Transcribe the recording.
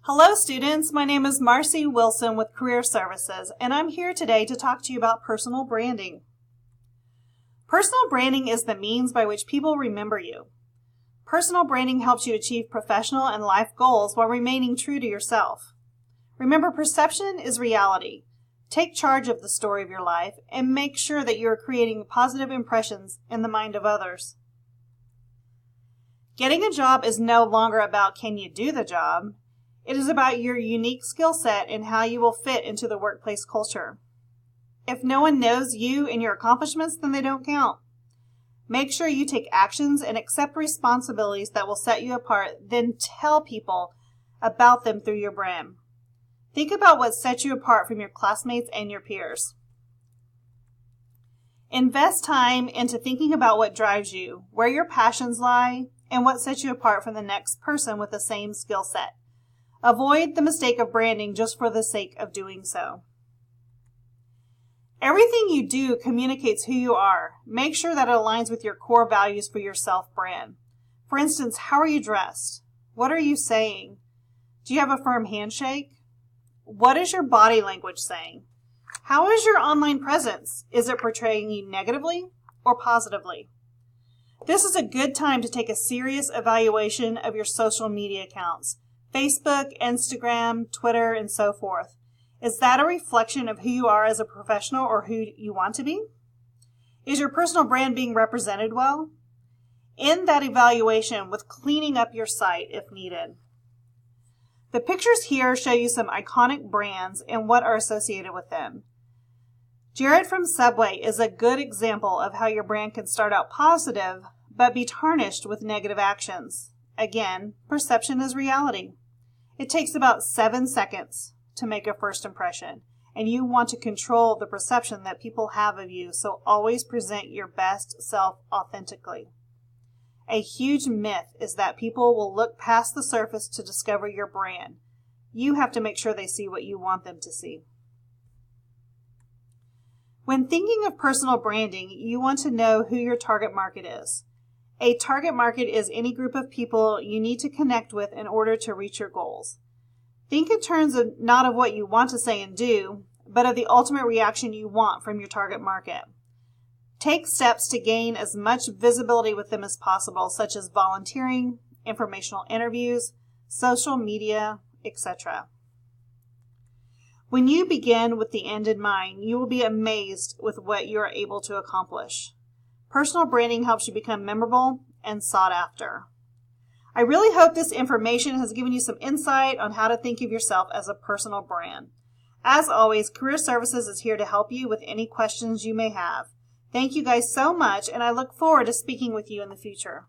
Hello students, my name is Marcy Wilson with Career Services, and I'm here today to talk to you about personal branding. Personal branding is the means by which people remember you. Personal branding helps you achieve professional and life goals while remaining true to yourself. Remember, perception is reality. Take charge of the story of your life and make sure that you are creating positive impressions in the mind of others. Getting a job is no longer about can you do the job. It is about your unique skill set and how you will fit into the workplace culture. If no one knows you and your accomplishments, then they don't count. Make sure you take actions and accept responsibilities that will set you apart, then tell people about them through your brand. Think about what sets you apart from your classmates and your peers. Invest time into thinking about what drives you, where your passions lie, and what sets you apart from the next person with the same skill set. Avoid the mistake of branding just for the sake of doing so. Everything you do communicates who you are. Make sure that it aligns with your core values for your self-brand. For instance, how are you dressed? What are you saying? Do you have a firm handshake? What is your body language saying? How is your online presence? Is it portraying you negatively or positively? This is a good time to take a serious evaluation of your social media accounts. Facebook, Instagram, Twitter, and so forth. Is that a reflection of who you are as a professional or who you want to be? Is your personal brand being represented well? End that evaluation with cleaning up your site if needed. The pictures here show you some iconic brands and what are associated with them. Jared from Subway is a good example of how your brand can start out positive but be tarnished with negative actions. Again, perception is reality. It takes about 7 seconds to make a first impression, and you want to control the perception that people have of you, so always present your best self authentically. A huge myth is that people will look past the surface to discover your brand. You have to make sure they see what you want them to see. When thinking of personal branding, you want to know who your target market is. A target market is any group of people you need to connect with in order to reach your goals. Think in terms of not of what you want to say and do, but of the ultimate reaction you want from your target market. Take steps to gain as much visibility with them as possible, such as volunteering, informational interviews, social media, etc. When you begin with the end in mind, you will be amazed with what you are able to accomplish. Personal branding helps you become memorable and sought after. I really hope this information has given you some insight on how to think of yourself as a personal brand. As always, Career Services is here to help you with any questions you may have. Thank you guys so much, and I look forward to speaking with you in the future.